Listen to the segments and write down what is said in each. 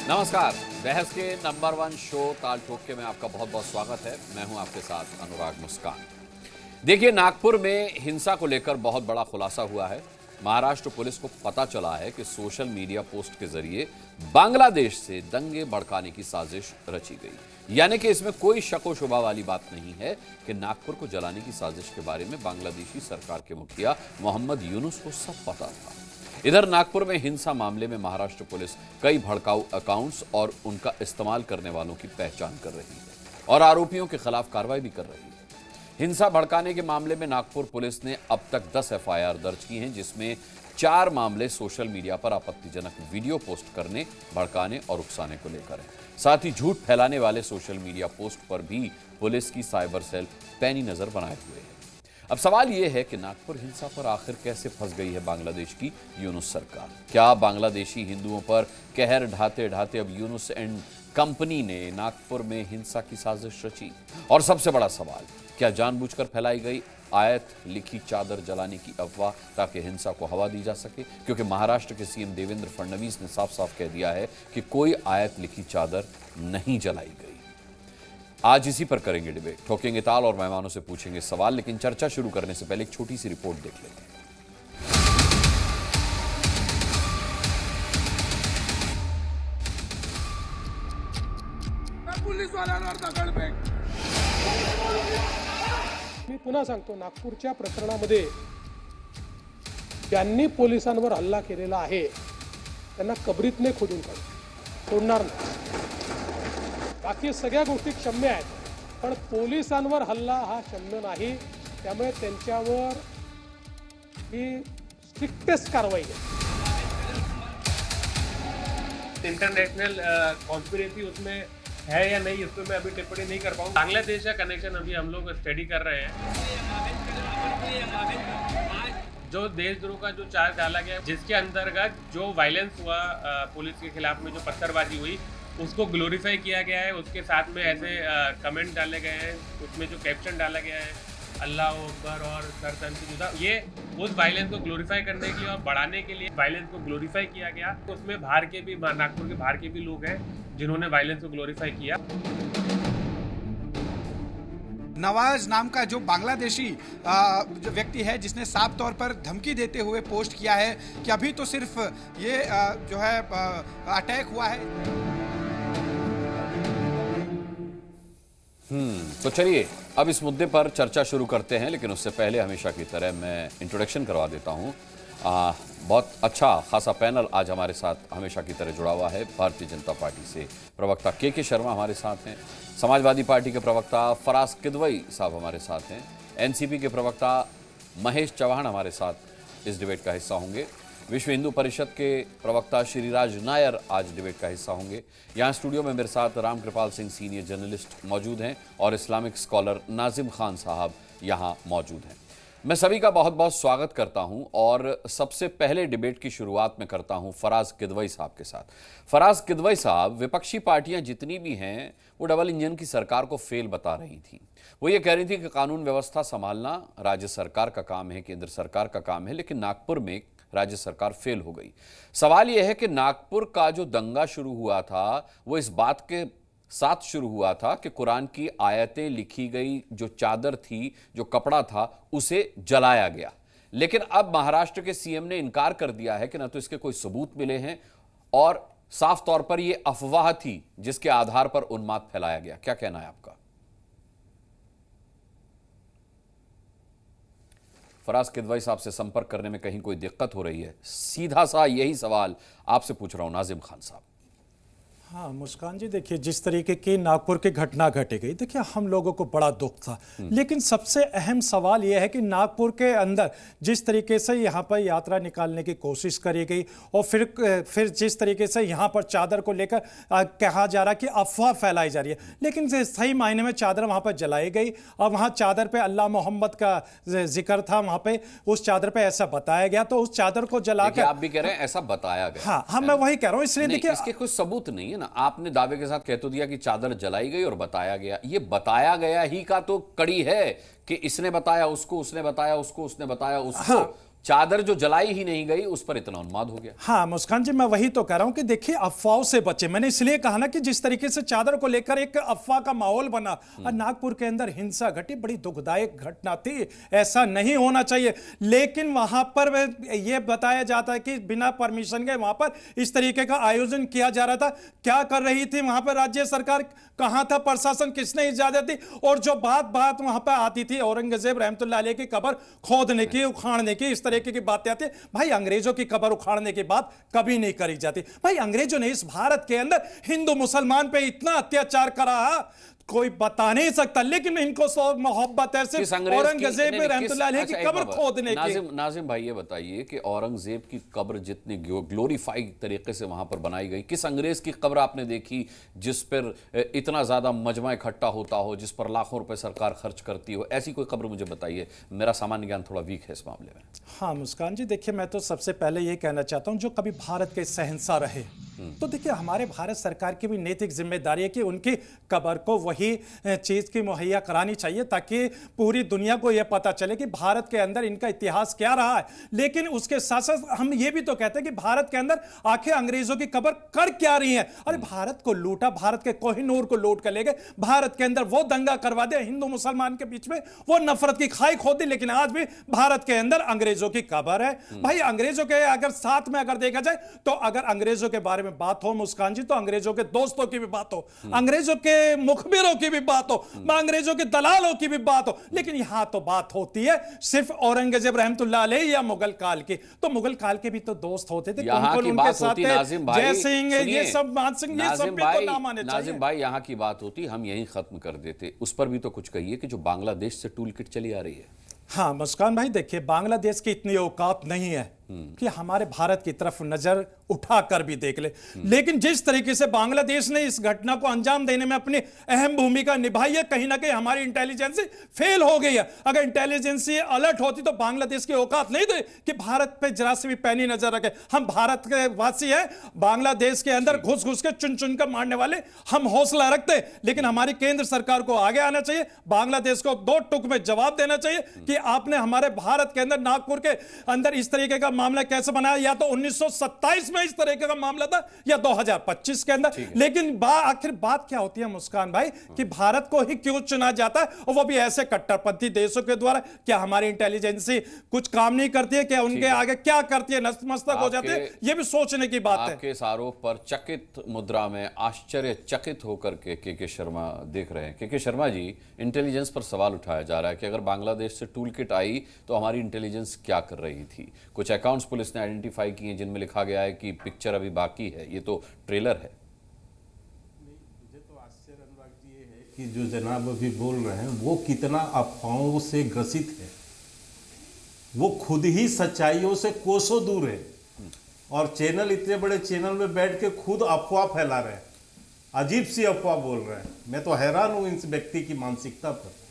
नमस्कार। बहस के नंबर 1 शो ताल ठोक के में आपका बहुत बहुत स्वागत है। मैं हूं आपके साथ अनुराग मुस्कान। देखिए, नागपुर में हिंसा को लेकर बहुत बड़ा खुलासा हुआ है। महाराष्ट्र पुलिस को पता चला है कि सोशल मीडिया पोस्ट के जरिए बांग्लादेश से दंगे भड़काने की साजिश रची गई। यानी कि इसमें कोई शको शुबा वाली बात नहीं है कि नागपुर को जलाने की साजिश के बारे में बांग्लादेशी सरकार के मुखिया मोहम्मद यूनुस को सब पता था। इधर नागपुर में हिंसा मामले में महाराष्ट्र पुलिस कई भड़काऊ अकाउंट्स और उनका इस्तेमाल करने वालों की पहचान कर रही है और आरोपियों के खिलाफ कार्रवाई भी कर रही है। हिंसा भड़काने के मामले में नागपुर पुलिस ने अब तक 10 एफआईआर दर्ज की हैं, जिसमें 4 मामले सोशल मीडिया पर आपत्तिजनक वीडियो पोस्ट करने, भड़काने और उकसाने को लेकर है। साथ ही झूठ फैलाने वाले सोशल मीडिया पोस्ट पर भी पुलिस की साइबर सेल पैनी नजर बनाए हुए है। अब सवाल यह है कि नागपुर हिंसा पर आखिर कैसे फंस गई है बांग्लादेश की यूनुस सरकार। क्या बांग्लादेशी हिंदुओं पर कहर ढाते ढाते अब यूनुस एंड कंपनी ने नागपुर में हिंसा की साजिश रची? और सबसे बड़ा सवाल, क्या जानबूझकर फैलाई गई आयत लिखी चादर जलाने की अफवाह ताकि हिंसा को हवा दी जा सके? क्योंकि महाराष्ट्र के सीएम देवेंद्र फडणवीस ने साफ साफ कह दिया है कि कोई आयत लिखी चादर नहीं जलाई गई। आज इसी पर करेंगे डिबेट, ठोकेंगे ताल और मेहमानों से पूछेंगे सवाल। लेकिन चर्चा शुरू करने से पहले एक छोटी सी रिपोर्ट देख लेते हैं। मी पुन्हा सांगतो, नागपूरच्या प्रकरणामध्ये ज्यांनी पोलिसांवर हल्ला केलेला आहे त्यांना कबरीत नाही खोदून काढू, सोडणार नाही। बाकी सगळ्या गोष्टी क्षम्य आहेत, पण पोलिसांवर हल्ला हा क्षम्य नाही। त्यामुळे त्यांच्यावर ही स्ट्रिक्टेस्ट कारवाई आहे। इंटरनेशनल कॉन्स्पिरेसी उसमें है या नहीं, इस पर मैं अभी टिप्पणी नहीं कर पाऊँ। बांग्लादेश का कनेक्शन अभी हम लोग स्टडी कर रहे हैं। जो देशद्रोह का जो चार्ज डाला गया, जिसके अंतर्गत जो वायलेंस हुआ पुलिस के खिलाफ में, जो पत्थरबाजी हुई, उसको ग्लोरीफाई किया गया है। उसके साथ में ऐसे कमेंट डाले गए हैं, उसमें जो कैप्शन डाला गया है अल्लाह अकबर और सर तन की जुदा, ये उस वायलेंस को ग्लोरीफाई करने के लिए और बढ़ाने के लिए वायलेंस को ग्लोरीफाई किया गया। उसमें बाहर के भी, नागपुर के बाहर के भी लोग हैं जिन्होंने वायलेंस को ग्लोरीफाई किया। नवाज नाम का जो बांग्लादेशी जो व्यक्ति है, जिसने साफ तौर पर धमकी देते हुए पोस्ट किया है कि अभी तो सिर्फ ये जो है अटैक हुआ है। तो चलिए अब इस मुद्दे पर चर्चा शुरू करते हैं। लेकिन उससे पहले हमेशा की तरह मैं इंट्रोडक्शन करवा देता हूं। बहुत अच्छा खासा पैनल आज हमारे साथ हमेशा की तरह जुड़ा हुआ है। भारतीय जनता पार्टी से प्रवक्ता के शर्मा हमारे साथ हैं, समाजवादी पार्टी के प्रवक्ता फराज किदवई साहब हमारे साथ हैं, एनसीपी के प्रवक्ता महेश चौहान हमारे साथ इस डिबेट का हिस्सा होंगे, विश्व हिंदू परिषद के प्रवक्ता श्रीराज नायर आज डिबेट का हिस्सा होंगे। यहाँ स्टूडियो में मेरे साथ राम कृपाल सिंह सीनियर जर्नलिस्ट मौजूद हैं और इस्लामिक स्कॉलर नाजिम खान साहब यहाँ मौजूद हैं। मैं सभी का बहुत बहुत स्वागत करता हूं और सबसे पहले डिबेट की शुरुआत में करता हूं फराज किदवई साहब के साथ। फराज किदवई साहब, विपक्षी पार्टियां जितनी भी हैं वो डबल इंजन की सरकार को फेल बता रही थी। वो ये कह रही थी कि कानून व्यवस्था संभालना राज्य सरकार का काम है, केंद्र सरकार का काम है, लेकिन नागपुर में राज्य सरकार फेल हो गई। सवाल यह है कि नागपुर का जो दंगा शुरू हुआ था वो इस बात के साथ शुरू हुआ था कि कुरान की आयतें लिखी गई जो चादर थी, जो कपड़ा था, उसे जलाया गया। लेकिन अब महाराष्ट्र के सीएम ने इनकार कर दिया है कि न तो इसके कोई सबूत मिले हैं और साफ तौर पर यह अफवाह थी जिसके आधार पर उन्माद फैलाया गया। क्या कहना है आपका? फराज किदवई साहब से संपर्क करने में कहीं कोई दिक्कत हो रही है? सीधा सा यही सवाल आपसे पूछ रहा हूं नाजिम खान साहब। हाँ मुस्कान जी, देखिए जिस तरीके की नागपुर की घटना घटी गई, देखिए हम लोगों को बड़ा दुख था। लेकिन सबसे अहम सवाल यह है कि नागपुर के अंदर जिस तरीके से यहाँ पर यात्रा निकालने की कोशिश करी गई और फिर जिस तरीके से यहाँ पर चादर को लेकर कहा जा रहा कि अफवाह फैलाई जा रही है, लेकिन सही मायने में चादर वहाँ पर जलाई गई और वहाँ चादर पे अल्लाह मोहम्मद का जिक्र था। वहाँ पे उस चादर पे ऐसा बताया गया, तो उस चादर को जलाकर आप भी कह रहे हैं ऐसा बताया गया। हाँ, मैं वही कह रहा हूँ। इसलिए देखिए इसके कोई सबूत नहीं है ना, आपने दावे के साथ कह तो दिया कि चादर जलाई गई और बताया गया। ये बताया गया ही का तो कड़ी है कि इसने बताया उसको, उसने बताया उसको, उसने बताया उसको। हाँ। चादर जो जलाई ही नहीं गई उस पर इतना उन्माद हो गया। हाँ मुस्कान जी, मैं वही तो कह रहा हूं कि देखिए अफवाहों से बचे। मैंने इसलिए कहा ना कि जिस तरीके से चादर को लेकर एक अफवाह का माहौल बना और नागपुर के अंदर हिंसा घटी, बड़ी दुखदायक घटना थी, ऐसा नहीं होना चाहिए। लेकिन वहां पर यह बताया जाता है कि बिना परमिशन के वहां पर इस तरीके का आयोजन किया जा रहा था। क्या कर रही थी वहां पर राज्य सरकार, कहां था प्रशासन, किसने इजाजत दी? और जो बात वहां पर आती थी औरंगजेब रहमतुल्लाह अलैह की कब्र खोदने की, उखाड़ने की, इस तरीके की बातें आती है। भाई अंग्रेजों की कब्र उखाड़ने की बात कभी नहीं करी जाती। भाई अंग्रेजों ने इस भारत के अंदर हिंदू मुसलमान पे इतना अत्याचार करा, कोई बता नहीं सकता। लेकिन इनको सौ मोहब्बत है सिर्फ औरंगजेब रहमतुल्लाह अलैह की कब्र खोदने की। नाजिम भाई ये बताइए कि औरंगजेब की कब्र जितनी ग्लोरीफाइड तरीके से वहां पर बनाई गई, किस अंग्रेज की कब्र आपने देखी जिस पर इतना ज्यादा मजमा इकट्ठा होता हो, जिस पर लाखों रुपए सरकार खर्च करती हो? ऐसी कोई कब्र मुझे बताइए, मेरा सामान्य ज्ञान थोड़ा वीक है इस मामले में। हाँ मुस्कान जी, देखिए मैं तो सबसे पहले ये कहना चाहता हूं, जो कभी भारत के शहंशाह रहे तो देखिए हमारे भारत सरकार की भी नैतिक जिम्मेदारी है कि उनकी कब्र को वही चीज की मुहैया करानी चाहिए ताकि पूरी दुनिया को यह पता चले कि भारत के अंदर इनका इतिहास क्या रहा है। लेकिन उसके साथ साथ हम ये भी तो कहते हैं कि भारत के अंदर आखिर अंग्रेजों की कब्र कर क्या रही है? अरे भारत को लूटा, भारत के कोहिनूर को लूट कर ले गए, भारत के अंदर वो दंगा करवा दिया, हिंदू मुसलमान के बीच में वो नफरत की खाई खोदी। लेकिन आज भी भारत के अंदर अंग्रेजों की कब्र है। भाई अंग्रेजों के अगर साथ में अगर देखा जाए तो अगर अंग्रेजों के बारे में बात हो मुस्कान जी, तो अंग्रेजों के दोस्तों की भी बात हो, अंग्रेजों के मुखबिरों की भी बात हो, अंग्रेजों के दलालों की भी बात हो। लेकिन यहां तो बात होती है सिर्फ औरंगजेब रहमतुल्लाह अलैह या मुगल काल की। तो मुगल काल के भी तो दोस्त होते थे, कौन-कौन उनके साथ थे? जय सिंह, ये सब मान सिंह, ये सब भी तो नाम आने चाहिए। नाजिम भाई यहां की बात होती, हम यहीं खत्म कर देते। उस पर भी तो कुछ कहिए कि जो बांग्लादेश से टूल किट चली आ रही है। हाँ मुस्कान भाई, देखिए बांग्लादेश की इतनी औकात नहीं है कि हमारे भारत की तरफ नजर उठाकर भी देख ले। लेकिन जिस तरीके से बांग्लादेश ने इस घटना को अंजाम देने में अपनी अहम भूमिका निभाई है, कहीं ना कहीं हमारी इंटेलिजेंस फेल हो गई है। अगर इंटेलिजेंस अलर्ट होती तो बांग्लादेश की औकात नहीं थी कि भारत पे जरा से भी पैनी नजर रखे। हम भारत के वासी हैं, बांग्लादेश के अंदर घुस घुस के चुन चुन कर मारने वाले हम हौसला रखते। लेकिन हमारी केंद्र सरकार को आगे आना चाहिए, बांग्लादेश को दो टुक में जवाब देना चाहिए कि आपने हमारे भारत के अंदर, नागपुर के अंदर इस तरीके का मामला कैसे बनाया। या तो 1927 में इस तरीके का मामला था या 2025 के अंदर। लेकिन आखिर बात क्या होती है मुस्कान भाई कि भारत को ही क्यों चुना जाता है, और वो भी ऐसे कट्टरपंथी देशों के द्वारा? क्या हमारी इंटेलिजेंसी कुछ काम नहीं करती है? क्या उनके आगे क्या करती है, नतमस्तक हो जाते हैं? ये भी सोचने की बात है। आपके इस आरोप पर चकित मुद्रा में आश्चर्यचकित होकर के शर्मा देख रहे हैं। के शर्मा जी, इंटेलिजेंस पर सवाल उठाया जा रहा है कि अगर बांग्लादेश से टूल किट आई तो हमारी इंटेलिजेंस क्या कर रही थी? कुछ अकाउंट्स पुलिस ने आइडेंटिफाई किए हैं जिनमें लिखा गया है कि पिक्चर अभी बाकी है, ये तो ट्रेलर है। मुझे तो आश्चर्य अनुराग जी ये है कि जो जनाब अभी बोल रहे हैं वो कितना अफवाहों से ग्रसित है। वो खुद ही सच्चाइयों से कोसों दूर है और चैनल, इतने बड़े चैनल में बैठ के खुद अफवाह फैला रहे हैं, अजीब सी अफवाह बोल रहे हैं। मैं तो हैरान हूं इस व्यक्ति की मानसिकता पर।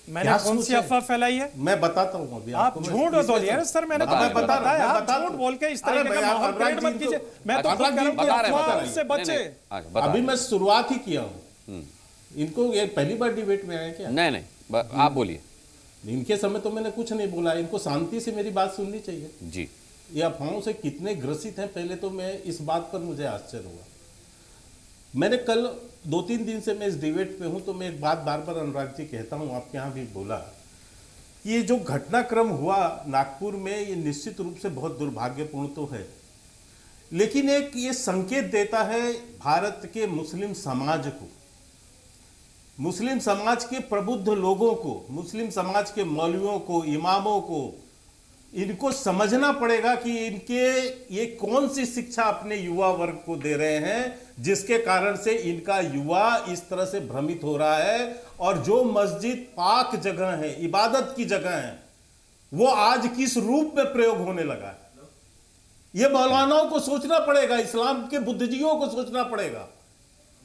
मैंने कौन सी अफवाह फैलाई है? मैं बताता हूं अभी आप झूठ बोलिए सर, मैंने बता रहा हूं, आप झूठ बोल के इस तरीके का माहौल क्रिएट मत कीजिए। मैं तो कह रहा हूं कि अफवाह से बचे। अभी मैं शुरुआत ही किया हूं। इनको ये पहली बार डिबेट में आए क्या? नहीं, आप बोलिए। इनके समय तो मैंने कुछ नहीं बोला, इनको शांति से मेरी बात सुननी चाहिए जी। ये अफवाहों से कितने ग्रसित हैं, पहले तो मैं इस बात पर मुझे आश्चर्य हुआ। मैंने कल 2-3 दिन से मैं इस डिबेट पे हूं, तो मैं एक बात बार बार अनुराग जी कहता हूं, आपके यहाँ भी बोला, ये जो घटनाक्रम हुआ नागपुर में, ये निश्चित रूप से बहुत दुर्भाग्यपूर्ण तो है, लेकिन एक ये संकेत देता है भारत के मुस्लिम समाज को, मुस्लिम समाज के प्रबुद्ध लोगों को, मुस्लिम समाज के मौलवियों को, इमामों को, इनको समझना पड़ेगा कि इनके ये कौन सी शिक्षा अपने युवा वर्ग को दे रहे हैं जिसके कारण से इनका युवा इस तरह से भ्रमित हो रहा है। और जो मस्जिद पाक जगह है, इबादत की जगह है, वो आज किस रूप में प्रयोग होने लगा है, ये मौलानाओं को सोचना पड़ेगा, इस्लाम के बुद्धिजीवियों को सोचना पड़ेगा।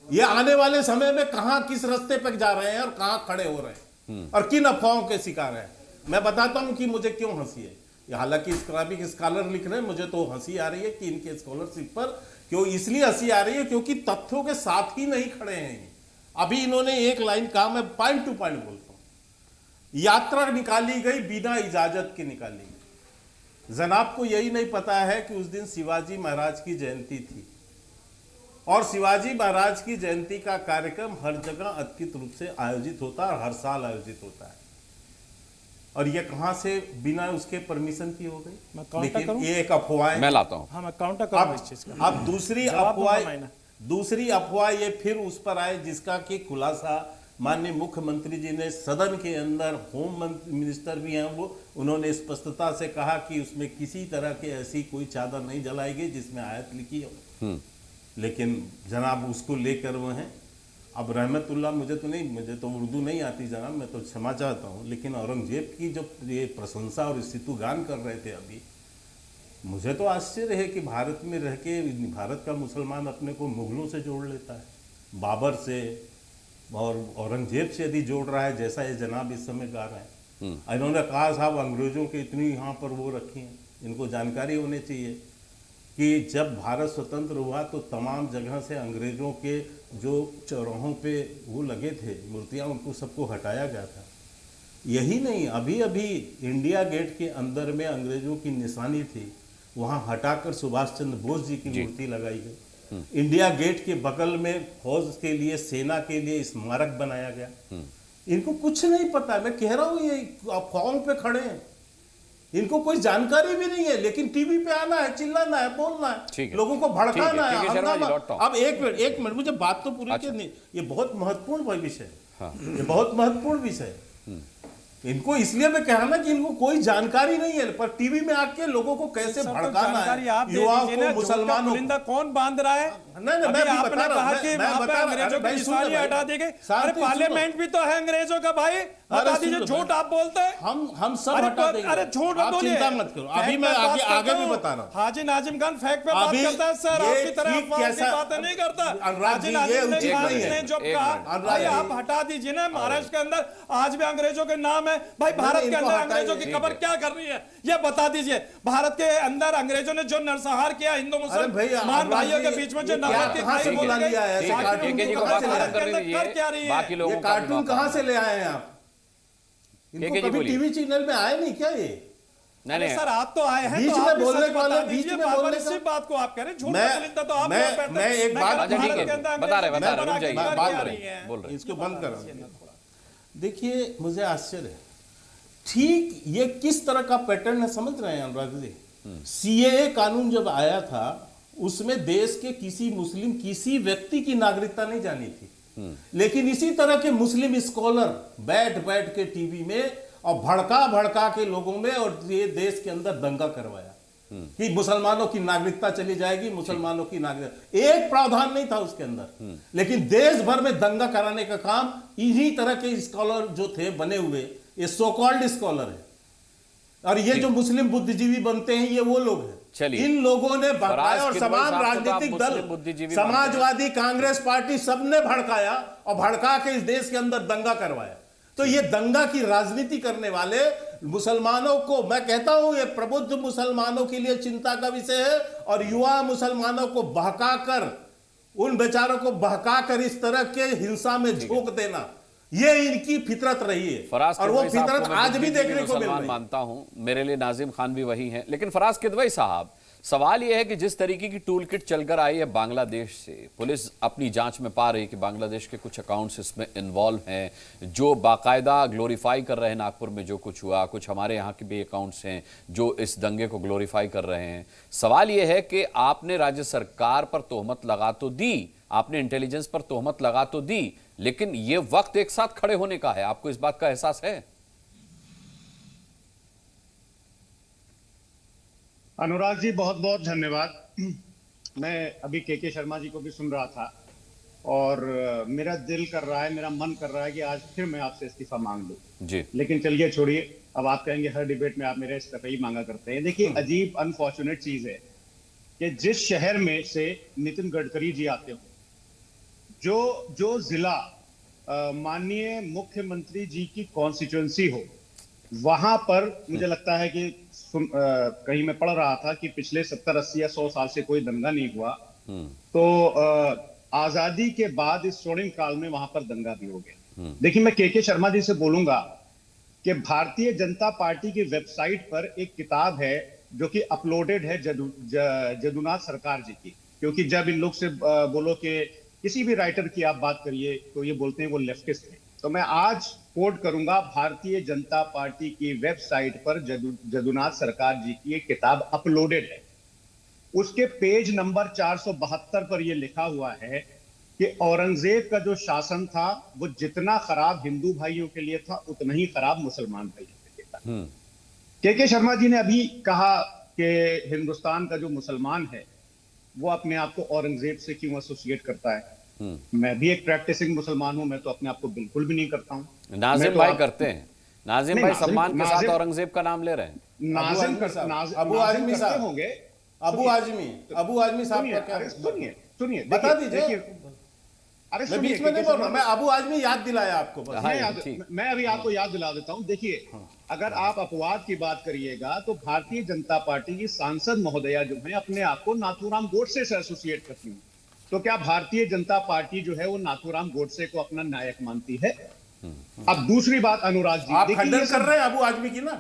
ये आने वाले समय में कहां किस रास्ते पर जा रहे हैं और कहां खड़े हो रहे हैं और किन अफवाहों के शिकार हैं। मैं बताता हूं कि मुझे क्यों हंसी है। हालांकि इस्लामिक स्कॉलर लिख रहे हैं, मुझे तो हंसी आ रही है कि इनके स्कॉलरशिप पर क्यों इसलिए हंसी आ रही है क्योंकि तथ्यों के साथ ही नहीं खड़े हैं। अभी इन्होंने एक लाइन कहा, मैं पॉइंट टू पॉइंट बोलता हूं। यात्रा निकाली गई बिना इजाजत के निकाली गई। जनाब को यही नहीं पता है कि उस दिन शिवाजी महाराज की जयंती थी और शिवाजी महाराज की जयंती का कार्यक्रम हर जगह अधिकृत रूप से आयोजित होता है और हर साल आयोजित होता है। और ये कहां से बिना उसके परमिशन की हो गई? लेकिन ये एक अफवाह है। मैं लाता हूं। हाँ, मैं काउंटर करूंगा इस चीज का। अब दूसरी अफवाह ये फिर उस पर आए जिसका कि खुलासा माननीय मुख्यमंत्री जी ने सदन के अंदर, होम मिनिस्टर भी हैं वो, उन्होंने स्पष्टता से कहा कि उसमें किसी तरह की ऐसी कोई चादर नहीं जलाई गई जिसमें आयत लिखी हो। लेकिन जनाब उसको लेकर वो हैं। अब रहमतुल्लाह मुझे तो उर्दू नहीं आती जनाब, मैं तो क्षमा चाहता हूँ, लेकिन औरंगजेब की जो ये प्रशंसा और स्तुतिगान कर रहे थे अभी, मुझे तो आश्चर्य है कि भारत में रह के भारत का मुसलमान अपने को मुगलों से जोड़ लेता है, बाबर से और औरंगजेब से यदि जोड़ रहा है जैसा ये जनाब इस समय गा रहे हैं। इन्होंने कहा साहब अंग्रेजों के इतनी यहाँ पर वो रखी हैं, इनको जानकारी होनी चाहिए कि जब भारत स्वतंत्र हुआ तो तमाम जगह से अंग्रेजों के जो चौराहों पे वो लगे थे मूर्तियाँ, उनको सबको हटाया गया था। यही नहीं, अभी अभी इंडिया गेट के अंदर में अंग्रेजों की निशानी थी, वहाँ हटाकर सुभाष चंद्र बोस जी की मूर्ति लगाई गई। इंडिया गेट के बगल में फौज के लिए, सेना के लिए स्मारक बनाया गया। इनको कुछ नहीं पता, मैं कह रहा हूँ ये अफवाहों पे खड़े हैं, इनको कोई जानकारी भी नहीं है, लेकिन टीवी पे आना है, चिल्लाना है, बोलना है, लोगों को भड़काना है। अब एक मिनट मुझे बात तो पूरी करनी। ये बहुत महत्वपूर्ण विषय है, ये बहुत महत्वपूर्ण विषय है। इनको इसलिए मैं कह रहा ना कि इनको कोई जानकारी नहीं है, पर टीवी में आके लोगों को कैसे भड़काना है, युवाओं को, मुसलमानों को। कौन बांध रहा है? नहीं, मैं भी बता रहा हूं, अंग्रेजों की निशानी हटा दी गई। अरे पार्लियामेंट भी तो है अंग्रेजों का भाई, बता दीजिए। झूठ आप बोलते हैं, हम सब हटा देंगे। अरे झूठ मत बोलिए, चिंता मत करो, अभी मैं आगे भी बता रहा हूँ। हाजी नाजिम खान फैक्ट पे बात करता है सर, आपकी तरह अफवाह की बातें नहीं करता। हाजी नाजिम ने जो कहा भाई आप हटा दीजिए ना। महाराष्ट्र के अंदर आज भी अंग्रेजों के नाम है भाई। भारत के अंदर अंग्रेजों की खबर क्या कर रही है ये बता दीजिए। भारत के अंदर अंग्रेजों ने जो नरसंहार किया हिंदू मुसलमान भाइयों के बीच में, जो नफरत बाकी लोगों कार्टून कहां से ले आए हैं आप? इनको कभी टीवी चैनल में आए नहीं क्या ये? नहीं सर, आप तो आए हैं, बीच तो में बोलने वाले, बीच में बोलने इसी बात को आप कह रहे हैं। झूठ तो आप मैं एक बात बता रहे बोल रहे, इसको बंद करो। देखिए मुझे आश्चर्य है, ठीक ये किस तरह का पैटर्न है समझ रहे हैं अनुराग जी? सीएए कानून जब आया था उसमें देश के किसी मुस्लिम किसी व्यक्ति की नागरिकता नहीं जानी थी, लेकिन इसी तरह के मुस्लिम स्कॉलर बैठ के टीवी में और भड़का के लोगों में और ये देश के अंदर दंगा करवाया कि मुसलमानों की नागरिकता चली जाएगी, मुसलमानों की नागरिकता, एक प्रावधान नहीं था उसके अंदर, लेकिन देश भर में दंगा कराने का काम इन्हीं तरह के स्कॉलर जो थे बने हुए, ये सो कॉल्ड स्कॉलर है। और ये जो मुस्लिम बुद्धिजीवी बनते हैं ये वो लोग हैं। इन लोगों ने भड़काया और तमाम राजनीतिक दल, समाजवादी, कांग्रेस पार्टी सबने भड़काया और भड़का के इस देश के अंदर दंगा करवाया। तो ये दंगा की राजनीति करने वाले मुसलमानों को, मैं कहता हूं ये प्रबुद्ध मुसलमानों के लिए चिंता का विषय है, और युवा मुसलमानों को बहकाकर, उन बेचारों को बहकाकर इस तरह के हिंसा में झोंक देना, ये इनकी फितरत रही है। और वो फितरत आज भी देखने को मिल रही है। मानता हूं, मेरे लिए नाजिम खान भी वही हैं, लेकिन फराज किदवई साहब, सवाल यह है कि जिस तरीके की टूल किट चलकर आई है बांग्लादेश से, पुलिस अपनी जांच में पा रही है कि बांग्लादेश के कुछ अकाउंट्स इसमें इन्वॉल्व हैं, जो बाकायदा ग्लोरीफाई कर रहे हैं नागपुर में जो कुछ हुआ, कुछ हमारे यहाँ के भी अकाउंट्स हैं जो इस दंगे को ग्लोरीफाई कर रहे हैं। सवाल यह है कि आपने राज्य सरकार पर तोहमत लगा तो दी, आपने इंटेलिजेंस पर तोहमत लगा तो दी, लेकिन यह वक्त एक साथ खड़े होने का है। आपको इस बात का एहसास है? अनुराग जी बहुत बहुत धन्यवाद। मैं अभी के शर्मा जी को भी सुन रहा था और मेरा दिल कर रहा है, मेरा मन कर रहा है कि आज फिर मैं आपसे इस्तीफा मांग लूं जी। लेकिन चलिए छोड़िए, अब आप कहेंगे हर डिबेट में आप मेरा इस्तीफा ही मांगा करते हैं। देखिए अजीब अनफॉर्चुनेट चीज है कि जिस शहर में से नितिन गडकरी जी आते हो, जो जिला माननीय मुख्यमंत्री जी की कॉन्स्टिट्यूएंसी हो, वहां पर मुझे लगता है कि कहीं मैं पढ़ रहा था कि पिछले 70, 80 या 100 साल से कोई दंगा नहीं हुआ तो आजादी के बाद इस स्वर्णिम काल में वहां पर दंगा भी हो गया। देखिए, मैं के शर्मा जी से बोलूंगा कि भारतीय जनता पार्टी की वेबसाइट पर एक किताब है जो कि अपलोडेड है जदुनाथ सरकार जी की, क्योंकि जब इन लोग से बोलो कि किसी भी राइटर की आप बात करिए तो ये बोलते हैं वो लेफ्टिस्ट है। तो मैं आज कोट करूंगा, भारतीय जनता पार्टी की वेबसाइट पर जदुनाथ सरकार जी की एक किताब अपलोडेड है। उसके पेज नंबर 472 पर यह लिखा हुआ है कि औरंगजेब का जो शासन था वो जितना खराब हिंदू भाइयों के लिए था उतना ही खराब मुसलमान भाइयों के लिए था। के शर्मा जी ने अभी कहा कि हिंदुस्तान का जो मुसलमान है वो अपने आप को औरंगजेब से क्यों एसोसिएट करता है। मैं भी एक प्रैक्टिसिंग मुसलमान हूं, मैं तो अपने आप को बिल्कुल भी नहीं करता हूं। नाजिम भाई करते हैं, नाजिम भाई सम्मान के साथ औरंगजेब का नाम ले रहे हैं। अबू आजमी साहब होंगे, अबू आजमी साहब का सुनिए बता दीजिए। अरे मैं बीच में नहीं बोल रहा, मैं अबू आजमी याद दिलाया आपको बस। मैं अभी आपको याद दिला देता हूं। देखिए, अगर आप अपवाद की बात करिएगा तो भारतीय जनता पार्टी की सांसद महोदया जो है अपने आप को नाथूराम गोडसे से एसोसिएट करती हैं। तो क्या भारतीय जनता पार्टी जो है वो नाथूराम गोडसे को अपना नायक मानती है? अब दूसरी बात, अनुराग जी, आप खंडन कर रहे हैं अबू आजमी की ना,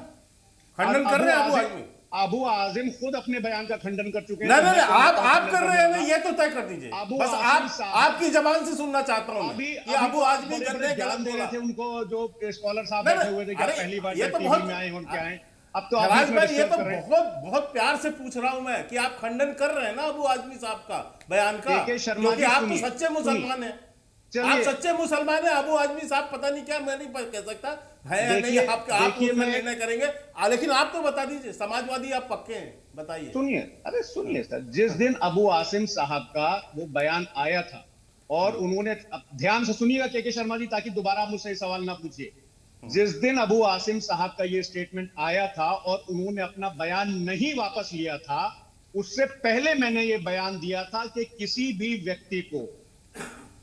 खंडन कर रहे हैं अबू आजमी। अबू आजिम खुद अपने बयान का खंडन कर चुके हैं। नहीं, आप कर रहे हैं ना, ये तो तय कर दीजिए। बस आपकी जबान से सुनना चाहता हूं अभी अबू आजमी ज्ञान दे रहे थे उनको जो स्कॉलर साहब बैठे हुए थे, क्या पहली बार टीवी में आए हम क्या है। अब तो ये तो बहुत प्यार से पूछ रहा हूं मैं कि आप खंडन कर रहे हैं ना अबू आजमी साहब का बयान का, क्योंकि आप तो सच्चे मुसलमान हैं। आप सच्चे मुसलमान हैं। अबू आजमी साहब पता नहीं क्या, मैं नहीं कह सकता है या नहीं, आप निर्णय करेंगे, लेकिन आप तो बता दीजिए, समाजवादी आप पक्के हैं, बताइए। सुनिए सर, जिस दिन अबू आसिम साहब का वो बयान आया था और उन्होंने, ध्यान से सुनिएगा के शर्मा जी, ताकि दोबारा आप मुझसे सवाल ना पूछिए। जिस दिन अबू आसिम साहब का ये स्टेटमेंट आया था और उन्होंने अपना बयान नहीं वापस लिया था, उससे पहले मैंने ये बयान दिया था कि किसी भी व्यक्ति को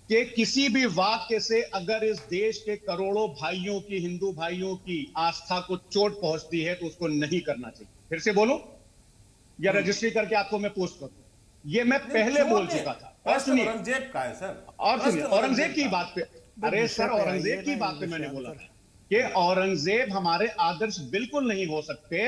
कि किसी भी वाक्य से अगर इस देश के करोड़ों भाइयों की, हिंदू भाइयों की आस्था को चोट पहुंचती है तो उसको नहीं करना चाहिए। फिर से बोलूं या रजिस्ट्री करके आपको मैं पोस्ट करूं? ये मैं पहले बोल चुका था। और सुनिए, औरंगजेब का है सर, और सुनिए, औरंगजेब की बात पे, अरे सर, औरंगजेब की बात पे मैंने बोला था कि औरंगजेब हमारे आदर्श बिल्कुल नहीं हो सकते।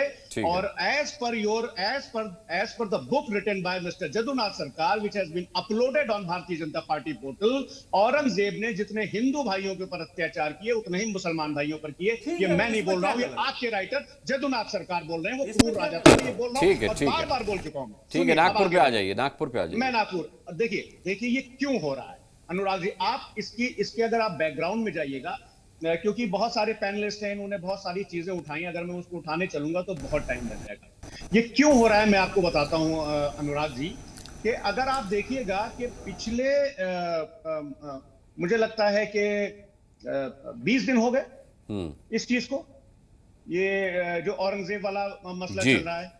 और as per the book written by mister Jadunath Sarkar which has been uploaded on Bharatiya Janata party portal, Aurangzeb ने जितने हिंदू भाइयों के ऊपर अत्याचार किए उतने ही मुसलमान भाइयों पर किए। ये मैं नहीं बोल रहा हूं, ये आपके राइटर जदुनाथ सरकार बोल रहे हैं, वो क्रूर राजा था, ये बोल रहा हूं, बार बार बोल चुका हूं। ठीक है, नागपुर पे आ जाइए, नागपुर पे आ जाइए। मैं नागपुर, देखिए ये क्यों हो रहा है अनुराग जी, आप इसके अगर आप बैकग्राउंड में जाइएगा, क्योंकि बहुत सारे पैनलिस्ट हैं, इन्होंने बहुत सारी चीजें उठाई, अगर मैं उसको उठाने चलूंगा तो बहुत टाइम लग जाएगा। ये क्यों हो रहा है मैं आपको बताता हूं अनुराग जी, कि अगर आप देखिएगा कि पिछले मुझे लगता है कि 20 दिन हो गए इस चीज को, ये जो औरंगजेब वाला मसला चल रहा है,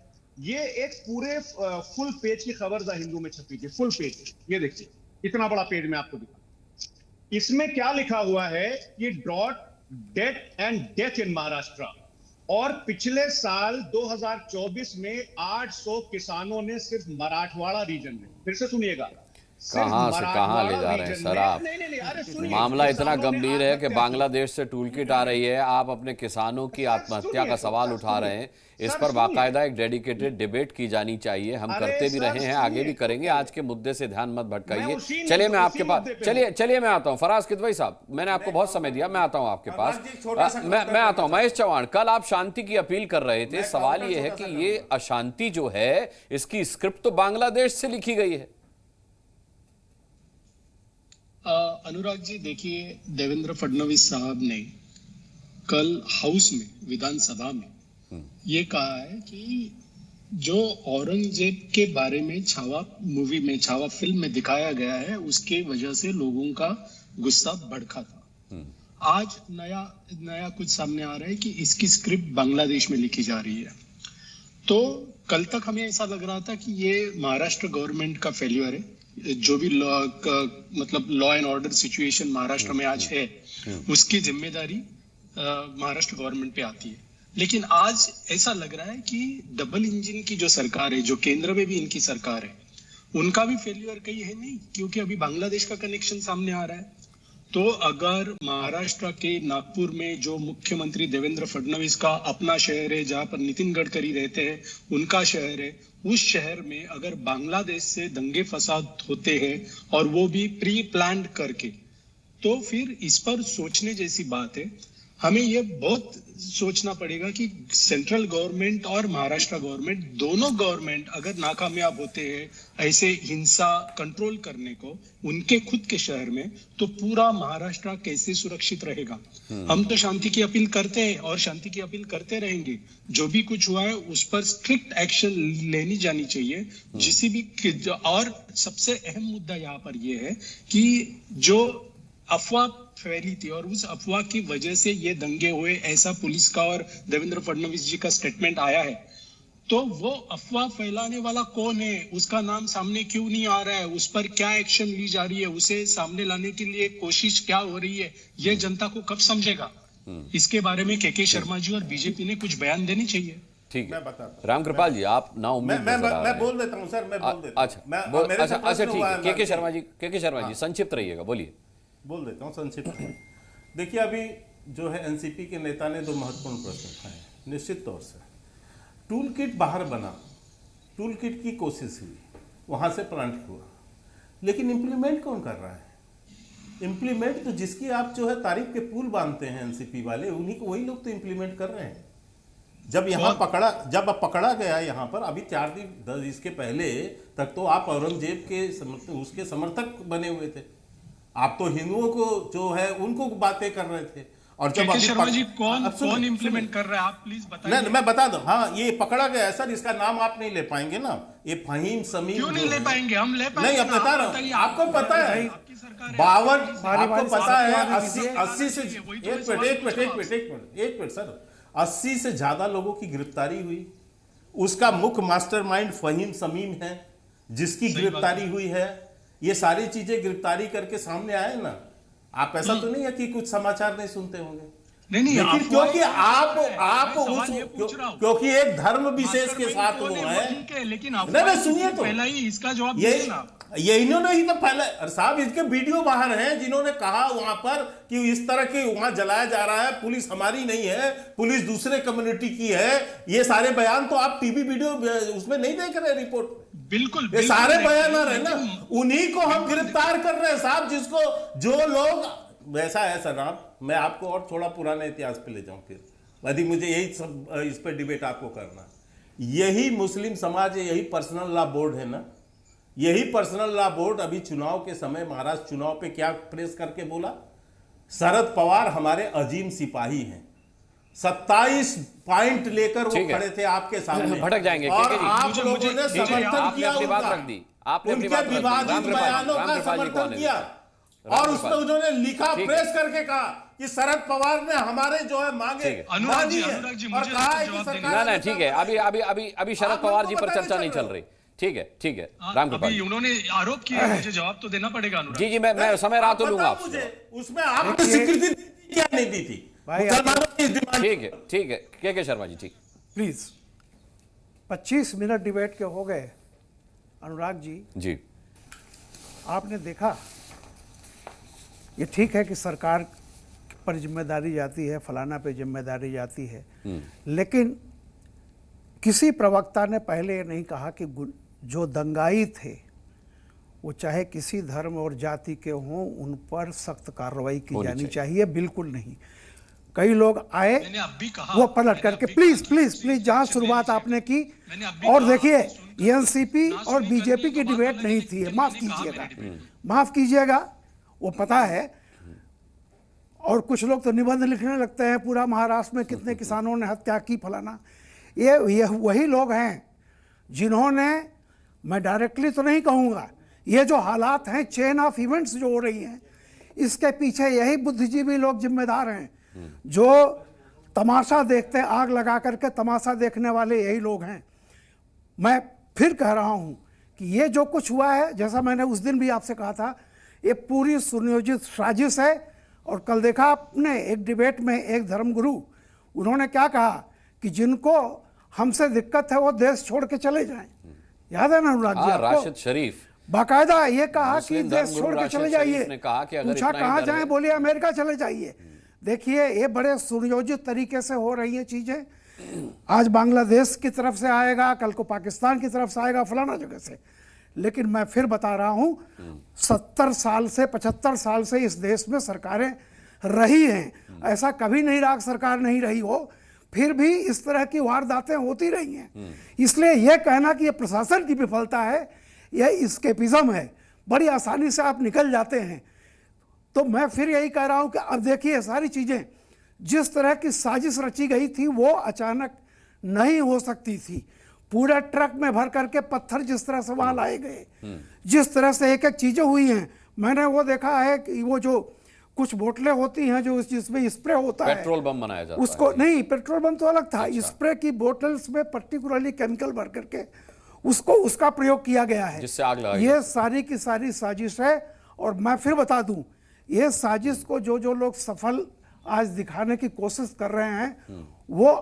ये एक पूरे फुल पेज की खबर द हिंदू में छपी थी, फुल पेज। ये देखिए, इतना बड़ा पेज मैं आपको दिखा, इसमें क्या लिखा हुआ है कि drought, death and death in Maharashtra. और पिछले साल 2024 में 800 किसानों ने सिर्फ मराठवाड़ा रीजन में, फिर से सुनिएगा, कहां से कहां ले जा रहे हैं सर आप? मामला इतना गंभीर है कि बांग्लादेश से टूल किट आ रही है, आप अपने किसानों की आत्महत्या का सवाल उठा रहे हैं। इस पर बाकायदा एक डेडिकेटेड डिबेट की जानी चाहिए, हम करते भी रहे हैं, आगे भी करेंगे। आज के मुद्दे से ध्यान मत भटकाइए। चलिए मैं आपके पास, चलिए मैं आता हूं। फराज किदवई साहब, मैंने आपको बहुत समय दिया, मैं आता हूं आपके पास। मैं आता हूं। महेश चौहान, कल आप शांति की अपील कर रहे थे, सवाल ये है कि ये अशांति जो है इसकी स्क्रिप्ट तो बांग्लादेश से लिखी गई है। अनुराग जी, देखिए, देवेंद्र फडणवीस साहब ने कल हाउस में, विधानसभा में ये कहा है कि जो औरंगजेब के बारे में छावा मूवी में, छावा फिल्म में दिखाया गया है, उसके वजह से लोगों का गुस्सा भड़का था। आज नया कुछ सामने आ रहा है कि इसकी स्क्रिप्ट बांग्लादेश में लिखी जा रही है। तो कल तक हमें ऐसा लग रहा था कि ये महाराष्ट्र गवर्नमेंट का फेल्यूर है, जो भी law and order situation Maharashtra में आज है, उसकी जिम्मेदारी महाराष्ट्र गवर्नमेंट पे आती है। लेकिन आज ऐसा लग रहा है कि डबल इंजन की जो सरकार है, जो केंद्र में भी इनकी सरकार है, उनका भी फेल्यूर कहीं है नहीं, क्योंकि अभी बांग्लादेश का कनेक्शन सामने आ रहा है। तो अगर महाराष्ट्र के नागपुर में जो मुख्यमंत्री देवेंद्र फडणवीस का अपना शहर है, जहां पर नितिन गडकरी रहते हैं, उनका शहर है, उस शहर में अगर बांग्लादेश से दंगे फसाद होते हैं और वो भी प्री प्लान्ड करके, तो फिर इस पर सोचने जैसी बात है। हमें ये बहुत सोचना पड़ेगा कि सेंट्रल गवर्नमेंट और महाराष्ट्र गवर्नमेंट, दोनों गवर्नमेंट अगर नाकामयाब होते हैं ऐसे हिंसा कंट्रोल करने को उनके खुद के शहर में, तो पूरा महाराष्ट्र कैसे सुरक्षित रहेगा। हम तो शांति की अपील करते हैं और शांति की अपील करते रहेंगे। जो भी कुछ हुआ है उस पर स्ट्रिक्ट एक्शन लेनी जानी चाहिए। जिसी भी, और सबसे अहम मुद्दा यहाँ पर यह है कि जो अफवाह फैली थी और उस अफवाह की वजह से ये दंगे हुए, ऐसा पुलिस का और देवेंद्र फडणवीस जी का स्टेटमेंट आया है, तो वो अफवाह फैलाने वाला कौन है, उसका नाम सामने क्यों नहीं आ रहा है, उस पर क्या एक्शन ली जा रही है, उसे सामने लाने के लिए कोशिश क्या हो रही है, ये जनता को कब समझेगा। इसके बारे में के शर्मा जी और बीजेपी ने कुछ बयान देने चाहिए। ठीक है, रामकृपाल जी आप ना उम्मीद मैं बोल देता हूं सर, मैं बोल देता हूं। अच्छा ठीक है, के शर्मा जी संक्षिप्त रहिएगा, बोलिए। बोल देता हूँ संक्षिप्त में। देखिए, अभी जो है एनसीपी के नेता ने 2 महत्वपूर्ण प्रश्न उठाए। निश्चित तौर से टूल किट बाहर बना, टूल किट की कोशिश हुई, वहाँ से प्लांट हुआ, लेकिन इम्प्लीमेंट कौन कर रहा है? इम्प्लीमेंट तो जिसकी आप जो है तारीफ के पुल बांधते हैं एनसीपी वाले, उन्हीं को, वही लोग तो इम्प्लीमेंट कर रहे हैं। जब यहाँ पकड़ा गया यहाँ पर, अभी 4 दिन इसके पहले तक तो आप औरंगजेब के उसके समर्थक बने हुए थे। आप तो हिंदुओं को जो है उनको बातें कर रहे थे। और जब शर्मा जी कौन इम्प्लीमेंट कर रहा है, आप प्लीज बताइए। नहीं, मैं बता दूं। हाँ, ये पकड़ा गया है सर, इसका नाम आप नहीं ले पाएंगे ना, ये फहीम समीम। क्यों नहीं ले पाएंगे? हम ले पाएंगे। नहीं, अब बता रहा हूँ, आपको पता है 52, आपको पता है 80 से, एक मिनट सर, 80 से ज्यादा लोगों की गिरफ्तारी हुई। उसका मुख्य मास्टरमाइंड फहीम समीम है, जिसकी गिरफ्तारी हुई है। ये सारी चीजें गिरफ्तारी करके सामने आए ना। आप ऐसा तो नहीं है कि कुछ समाचार नहीं सुनते होंगे। नहीं, लेकिन क्योंकि आप क्योंकि एक धर्म विशेष के साथ वो है। लेकिन नहीं, सुनिए तो, पहला ही इसका जवाब ये इन्होंने ही तो पहले, साहब इसके वीडियो बाहर हैं जिन्होंने कहा वहां पर कि इस तरह के वहां जलाया जा रहा है, पुलिस हमारी नहीं है, पुलिस दूसरे कम्युनिटी की है। ये सारे बयान तो आप टीवी वीडियो उसमें नहीं देख रहे, रिपोर्ट। बिल्कुल, ये सारे बयान आ रहे हैं ना, उन्हीं को हम गिरफ्तार कर रहे हैं साहब, जिसको जो लोग वैसा है सर। आप, मैं आपको और थोड़ा पुराने इतिहास पे ले जाऊं फिर, यदि मुझे यही सब इस पे डिबेट आपको करना। यही मुस्लिम समाज है, यही पर्सनल लॉ बोर्ड है ना, यही पर्सनल लॉ बोर्ड अभी चुनाव के समय, महाराष्ट्र चुनाव पे क्या प्रेस करके बोला, शरद पवार हमारे अजीम सिपाही हैं। 27 पॉइंट लेकर वो खड़े थे आपके सामने। भटक जाएंगे और आप लोगों ने समर्थन किया, अपनी बात रख दी, आपने उनके विवादित बयानों का समर्थन किया। और उसमें उन्होंने लिखा, प्रेस करके कहा कि शरद पवार ने हमारे जो है मांगे मानी है, और कहा है कि सरकार। ना ठीक है, अभी शरद पवार जी पर चर्चा नहीं चल रही। ठीक है, रामकृपाल, उन्होंने आरोप किया, मुझे जवाब तो देना पड़ेगा। जी, मैं समय रात तो लूंगा आपसे। उसमें आपने स्वीकृति दी या नहीं दी थी? ठीक है, के शर्मा जी, ठीक प्लीज। 25 मिनट डिबेट के हो गए। अनुराग जी, आपने देखा, ये ठीक है कि सरकार पर जिम्मेदारी जाती है, फलाना पे जिम्मेदारी जाती है, लेकिन किसी प्रवक्ता ने पहले ये नहीं कहा कि जो दंगाई थे वो चाहे किसी धर्म और जाति के हों, उन पर सख्त कार्रवाई की जानी चाहिए। बिल्कुल नहीं। कई लोग आए, वो पलट करके, प्लीज जहां शुरुआत आपने की, और देखिए एनसीपी और बीजेपी की डिबेट नहीं थी, माफ कीजिएगा, वो पता है। और कुछ लोग तो निबंध लिखने लगते हैं, पूरा महाराष्ट्र में कितने किसानों ने हत्या की, फलाना। ये वही लोग हैं जिन्होंने, मैं डायरेक्टली तो नहीं कहूँगा, ये जो हालात हैं, चेन ऑफ इवेंट्स जो हो रही हैं, इसके पीछे यही बुद्धिजीवी लोग जिम्मेदार हैं, जो तमाशा देखते हैं, आग लगा करके तमाशा देखने वाले यही लोग हैं। मैं फिर कह रहा हूँ कि ये जो कुछ हुआ है, जैसा मैंने उस दिन भी आपसे कहा था, ये पूरी सुनियोजित साजिश है। और कल देखा आपने एक डिबेट में एक धर्मगुरु, उन्होंने क्या कहा कि जिनको हमसे दिक्कत है वो देश छोड़ के चले जाएं। याद है ना अनुराग जी आपको? राशिद शरीफ बाकायदा ये कहा कि मुस्लिम देश धर्मगुरु छोड़ के राशिद चले शरीफ जाइए। ने कहा कि अगर पूछा इतना ही कहाँ डर जाएं, है- बोले अमेरिका चले जाइए। देखिए ये बड़े सुनियोजित तरीके से हो रही है चीजें। आज बांग्लादेश की तरफ से आएगा, कल को पाकिस्तान की तरफ से आएगा, फलाना जगह से। लेकिन मैं फिर बता रहा हूं 70 साल से 75 साल से इस देश में सरकारें रही हैं, ऐसा कभी नहीं रहा सरकार नहीं रही हो, फिर भी इस तरह की वारदातें होती रही हैं। इसलिए यह कहना कि यह प्रशासन की विफलता है, यह इस्केपिज्म है, बड़ी आसानी से आप निकल जाते हैं। तो मैं फिर यही कह रहा हूं कि अब देखिए सारी चीजें जिस तरह की साजिश रची गई थी वो अचानक नहीं हो सकती थी। पूरे ट्रक में भर करके पत्थर जिस तरह से वहां लाए गए, जिस तरह से एक एक चीजें हुई हैं, मैंने वो देखा है कि वो जो कुछ बोतलें होती हैं जो जिसमें स्प्रे होता है, पेट्रोल बम बनाया जाता उसको है। नहीं, पेट्रोल बम तो अलग था, स्प्रे की बोतल्स में पर्टिकुलरली केमिकल भर करके उसका प्रयोग किया गया है, जिससे आग लगाई। ये सारी की सारी साजिश है। और मैं फिर बता दूं, ये साजिश को जो लोग सफल आज दिखाने की कोशिश कर रहे हैं वो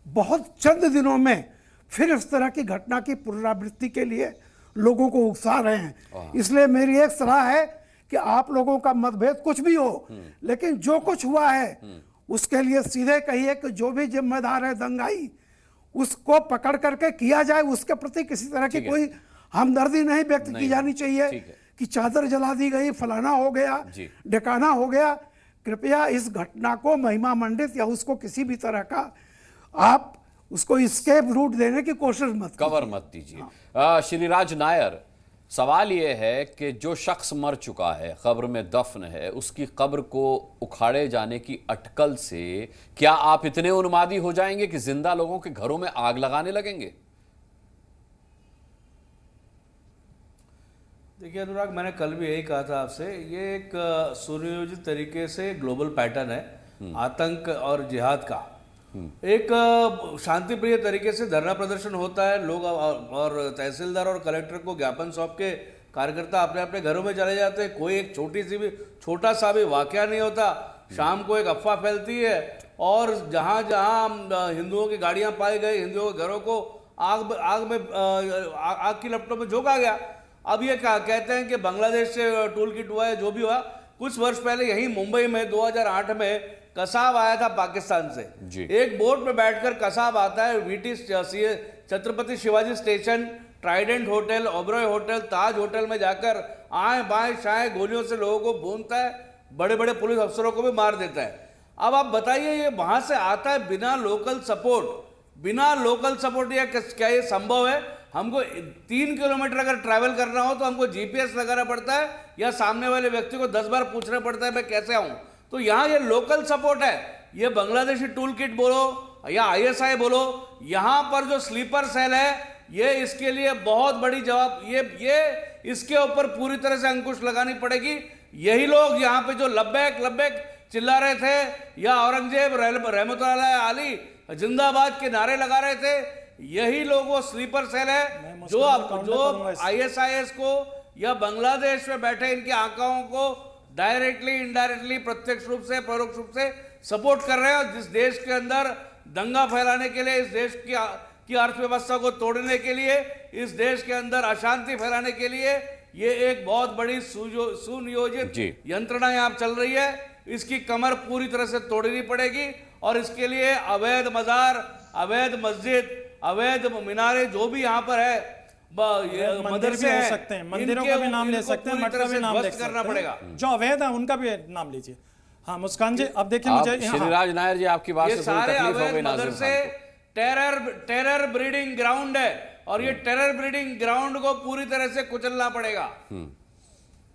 बहुत चंद दिनों में फिर इस तरह की घटना की पुनरावृत्ति के लिए लोगों को उकसा रहे हैं। इसलिए मेरी एक सलाह है कि आप लोगों का मतभेद कुछ भी हो, लेकिन जो कुछ हुआ है उसके लिए सीधे कहिए कि जो भी जिम्मेदार है दंगाई, उसको पकड़ करके किया जाए। उसके प्रति किसी तरह की कोई हमदर्दी नहीं व्यक्त की जानी चाहिए कि चादर जला दी गई, फलाना हो गया, ढकाना हो गया। कृपया इस घटना को महिमा मंडित या उसको किसी भी तरह का आप उसको एस्केप रूट देने की कोशिश मत कवर मत दीजिए। श्रीराज नायर, सवाल यह है कि जो शख्स मर चुका है, कब्र में दफन है, उसकी कब्र को उखाड़े जाने की अटकल से क्या आप इतने उन्मादी हो जाएंगे कि जिंदा लोगों के घरों में आग लगाने लगेंगे? देखिए अनुराग, मैंने कल भी यही कहा था आपसे, ये एक सुनियोजित तरीके से ग्लोबल पैटर्न है आतंक और जिहाद का। एक शांति प्रिय तरीके से धरना प्रदर्शन होता है, लोग और तहसीलदार और कलेक्टर को ज्ञापन सौंप के कार्यकर्ता अपने अपने घरों में चले जाते हैं। कोई एक छोटा सा भी वाकया नहीं होता। शाम को एक अफवाह फैलती है और जहां जहां हिंदुओं की गाड़ियां पाई गई, हिंदुओं के घरों को आग की लपटों में झोंका गया। अब ये कहते हैं कि बांग्लादेश से टूल किट हुआ है, जो भी हुआ। कुछ वर्ष पहले यही मुंबई में 2008 में कसाब आया था पाकिस्तान से। एक बोट में बैठकर कसाब आता है, VT Chhatrapati Shivaji station, Trident hotel, Oberoi hotel, Taj hotel में जाकर आए बाएं शाएं गोलियों से लोगों को भूनता है, बड़े बड़े पुलिस अफसरों को भी मार देता है। अब आप बताइए, ये वहां से आता है बिना लोकल सपोर्ट या क्या ये संभव है? हमको 3 किलोमीटर अगर ट्रैवल करना हो तो हमको जीपीएस लगाना पड़ता है या सामने वाले व्यक्ति को 10 बार पूछना पड़ता है मैं कैसे आऊं। तो यहाँ ये लोकल सपोर्ट है। ये बांग्लादेशी टूल किट बोलो या आईएसआई बोलो, यहाँ पर जो स्लीपर सेल है ये इसके लिए बहुत बड़ी जवाब, ये इसके ऊपर पूरी तरह से अंकुश लगानी पड़ेगी। यही लोग यहाँ पे जो लब्बैक चिल्ला रहे थे या औरंगजेब रहमतुल्लाह अली जिंदाबाद के नारे लगा रहे थे, यही लोग वो स्लीपर सेल है जो आईएसआईएस को या बांग्लादेश में बैठे इनके आकाओं को डायरेक्टली इनडायरेक्टली प्रत्यक्ष रूप से परोक्ष रूप से सपोर्ट कर रहे हैं। और जिस देश के अंदर दंगा फैलाने के लिए, इस देश की अर्थव्यवस्था को तोड़ने के लिए, इस देश के अंदर अशांति फैलाने के लिए ये एक बहुत बड़ी सुनियोजित यंत्रणा यहाँ चल रही है। इसकी कमर पूरी तरह से तोड़नी पड़ेगी और इसके लिए अवैध मजार, अवैध मस्जिद, अवैध मीनारे जो भी यहाँ पर है, मदरसे हो सकते हैं, मंदिरों का भी नाम ले सकते हैं, मठ का भी नाम ले करना पड़ेगा, जो अवैध है उनका भी नाम लीजिए। हाँ मुस्कान जी, अब देखिए मुझे श्रीराज नायर जी, आपकी बात से सारे अवैध मदरसे टेरर ब्रीडिंग ग्राउंड है और ये टेरर ब्रीडिंग ग्राउंड को पूरी तरह से कुचलना पड़ेगा।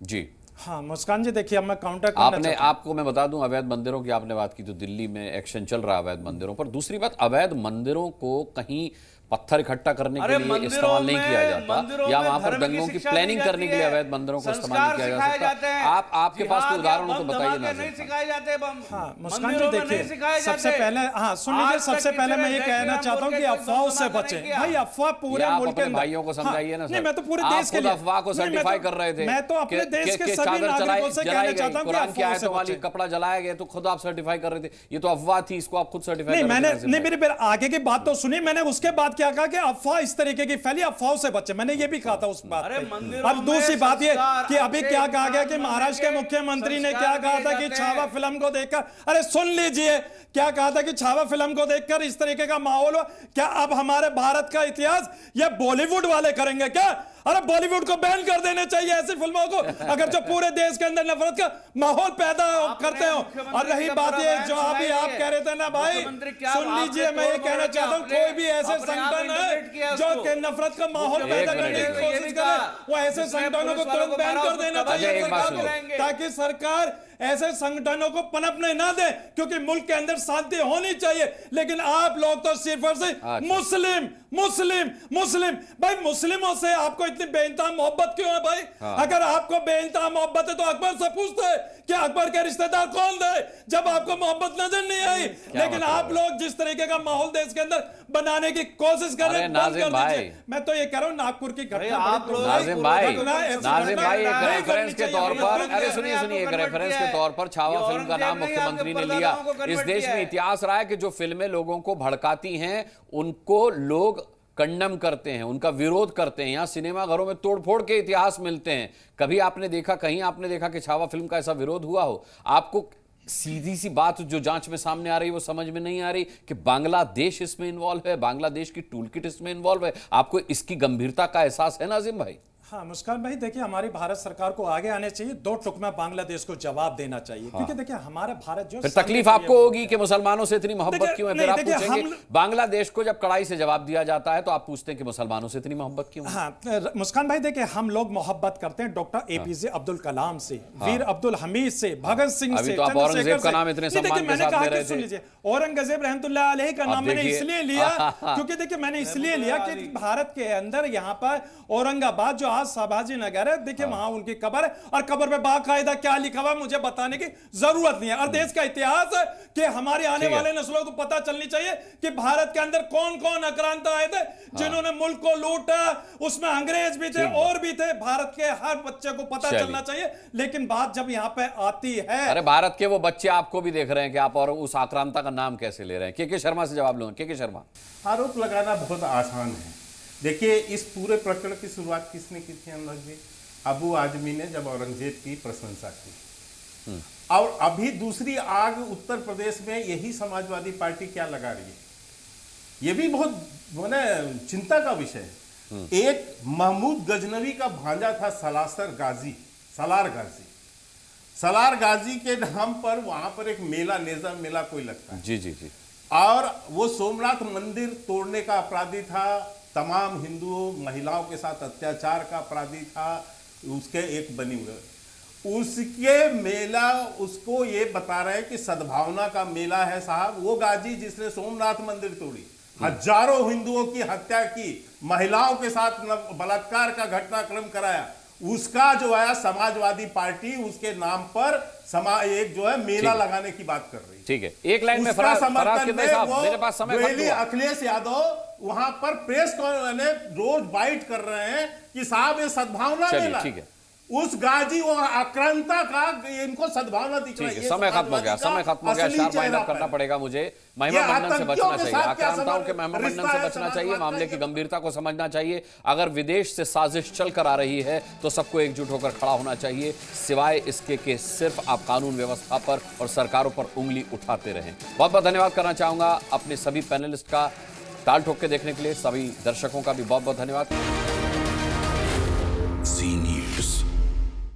जी हाँ मुस्कान जी, देखिए अब मैं काउंटर आपको मैं बता दूं, अवैध मंदिरों की आपने बात की तो दिल्ली में एक्शन चल रहा है अवैध मंदिरों पर। दूसरी बात, अवैध मंदिरों को कहीं पत्थर इकट्ठा करने के लिए इस्तेमाल नहीं किया जाता या वहां पर दंगों की प्लानिंग करने के लिए अवैध मंदिरों को इस्तेमाल नहीं किया जा सकता। आपके पास कोई उदाहरण हो तो बताइए ना। नहीं सिखाए जाते बम। हाँ मुस्कान जी, देखिए सबसे पहले, हाँ सुन लीजिए, सबसे पहले मैं ये कहना चाहता हूँ कि अफवाहों से बचें। भाई अफवाह पूरे मुल्क के भाइयों को समझाइए ना। नहीं, मैं तो पूरे देश के लिए अफवाह को सर्टिफाई कर रहे थे। मैं तो अपने देश के सभी नागरिकों से कहना चाहता हूँ कि अफवाहों से बचें। कपड़ा जलाया गया तो खुद आप सर्टिफाई कर रहे थे, ये तो अफवाह थी, इसको आप खुद सर्टिफाई नहीं, मैंने नहीं, मेरी आगे की बात तो सुनी, मैंने उसके बाद क्या कहा कि अफवाह इस तरीके की फैली, अफवाहों से बचे, मैंने ये भी कहा था उस बात पे। मंदिरों अब दूसरी में बात ये संस्कार, कि अभी क्या कहा गया कि आपके महाराष्ट्र के मंदिर के मुख्यमंत्री ने क्या संस्कार कहा था किए कि जाते हैं। छावा फिल्म को देखकर, अरे सुन लीजिए, क्या कहा था कि छावा फिल्म को देखकर इस तरीके का माहौल हुआ। क्या अब हमारे भारत का इतिहास ये बॉलीवुड वाले करेंगे क्या? अरे बॉलीवुड को बैन कर देने चाहिए ऐसी फिल्मों को, अगर जो पूरे देश के अंदर नफरत का माहौल पैदा करते हो। और रही बात ये जो अभी आप कह रहे थे ना भाई, सुन लीजिए, मैं ये कहना चाहता हूँ कोई भी ऐसे संगठन है जो कि नफरत का माहौल पैदा करने की कोशिश करे, वो ऐसे संगठनों को तुरंत बैन कर देना चाहिए सरकार को, ताकि सरकार ऐसे संगठनों को पनपने ना दे, क्योंकि मुल्क के अंदर शांति होनी चाहिए। लेकिन आप लोग तो सिर्फ और सिर्फ मुस्लिम मुस्लिम मुस्लिम, भाई मुस्लिमों से आपको इतनी बेइंतहा मोहब्बत क्यों है भाई? अगर आपको बेइंतहा मोहब्बत है तो अकबर से पूछते कि अकबर के रिश्तेदार कौन थे जब आपको मोहब्बत नजर नहीं आई। लेकिन आप लोग जिस तरीके का माहौल देश के अंदर बनाने की कोशिश कर रहे हैं, बंद कर दीजिए। मैं तो ये कह रहा हूं नागपुर की घटना, नाजिम भाई एक रेफरेंस के तौर पर, अरे सुनिए एक रेफरेंस के तौर पर छावा फिल्म का नाम मुख्यमंत्री ने लिया। इस देश में इतिहास रहा है कि जो फिल्में लोगों को भड़काती हैं उनको लोग कंडम करते हैं, उनका विरोध करते हैं। यहाँ सिनेमा घरों में तोड़फोड़ के इतिहास मिलते हैं। कभी आपने देखा, कहीं आपने देखा कि छावा फिल्म का ऐसा विरोध हुआ हो? आपको सीधी सी बात जो जांच में सामने आ रही है वो समझ में नहीं आ रही कि बांग्लादेश इसमें इन्वॉल्व है, बांग्लादेश की टूलकिट इसमें इन्वॉल्व है। आपको इसकी गंभीरता का एहसास है नाजिम भाई? हाँ मुस्कान भाई, देखिए हमारी भारत सरकार को आगे आने चाहिए, दो टुक में बांग्लादेश को जवाब देना चाहिए। क्योंकि देखिए हमारे भारत जो फिर तकलीफ आपको होगी कि मुसलमानों से इतनी मोहब्बत क्यों है। फिर आप पूछेंगे बांग्लादेश को जब कड़ाई से जवाब दिया जाता है तो आप पूछते हैं कि मुसलमानों से इतनी मोहब्बत क्यों? हाँ मुस्कान भाई, देखिए हम लोग मोहब्बत करते हैं डॉक्टर एपीजे अब्दुल कलाम से, वीर अब्दुल हमीद से, भगत सिंह से, औरंगजेब का नाम इतने सम्मान के साथ ले रहे थे। सुन लीजिए, औरंगजेब रहमतुल्लाह अलैहि का नाम मैंने इसलिए लिया क्योंकि देखिए मैंने इसलिए लिया कि भारत के अंदर यहाँ पर औरंगाबाद जो आज शाहबाजी नगर है, देखिए वहां उनकी कब्र है और कब्र पे बाकायदा क्या लिखा हुआ मुझे बताने की जरूरत नहीं है। और देश का इतिहास है कि हमारे आने वाले नस्लों को पता चलनी चाहिए कि भारत के अंदर कौन कौन आक्रांता आए थे जिन्होंने मुल्क को लूटा। उसमें अंग्रेज भी थे और भी थे, भारत के हर बच्चे को पता चलना चाहिए। लेकिन बात जब यहाँ पे आती है, अरे भारत के वो बच्चे आपको भी देख रहे हैं कि आप और उस आक्रांता का नाम कैसे ले रहे हैं। के शर्मा से जवाब लूंगा। के शर्मा, आरोप लगाना बहुत आसान है। देखिए इस पूरे प्रकरण की शुरुआत किसने की थी अनुराग जी? अबू आजमी ने जब औरंगजेब की प्रशंसा की। और अभी दूसरी आग उत्तर प्रदेश में यही समाजवादी पार्टी क्या लगा रही है, ये भी बहुत माने चिंता का विषय है। एक महमूद गजनवी का भांजा था सलार गाजी के नाम पर वहां पर एक मेला, नेजा मेला कोई लगता है। जी जी जी। और वो सोमनाथ मंदिर तोड़ने का अपराधी था, तमाम हिंदुओं महिलाओं के साथ अत्याचार का अपराधी था, उसके एक बनी हुए उसके मेला, उसको ये बता रहे हैं कि सद्भावना का मेला है साहब। वो गाजी जिसने सोमनाथ मंदिर तोड़ी, हजारों हिंदुओं की हत्या की, महिलाओं के साथ बलात्कार का घटनाक्रम कराया, उसका जो है समाजवादी पार्टी उसके नाम पर एक जो है मेला लगाने की बात कर रही है। ठीक है, एक लाइन में फराज मेरे पास समय अखिलेश यादव वहां पर प्रेस को रोज बाइट कर रहे हैं कि साहब ये सद्भावना मेला। ठीक है, उस गाजी और आक्रांता का इनको सद्भावना दिख रही है। समय खत्म हो गया, शार्प वाइंड अप करना पड़ेगा मुझे। महिमा मंडन से बचना चाहिए, आक्रांताओं के महिमा मंडन से बचना चाहिए, मामले की गंभीरता को समझना चाहिए। अगर विदेश से साजिश चल कर आ रही है तो सबको एकजुट होकर खड़ा होना चाहिए, सिवाय इसके कि सिर्फ आप कानून व्यवस्था पर और सरकारों पर उंगली उठाते रहें। बहुत बहुत धन्यवाद करना चाहूंगा अपने सभी पैनलिस्ट का ताल ठोक के देखने के लिए। सभी दर्शकों का भी बहुत बहुत धन्यवाद।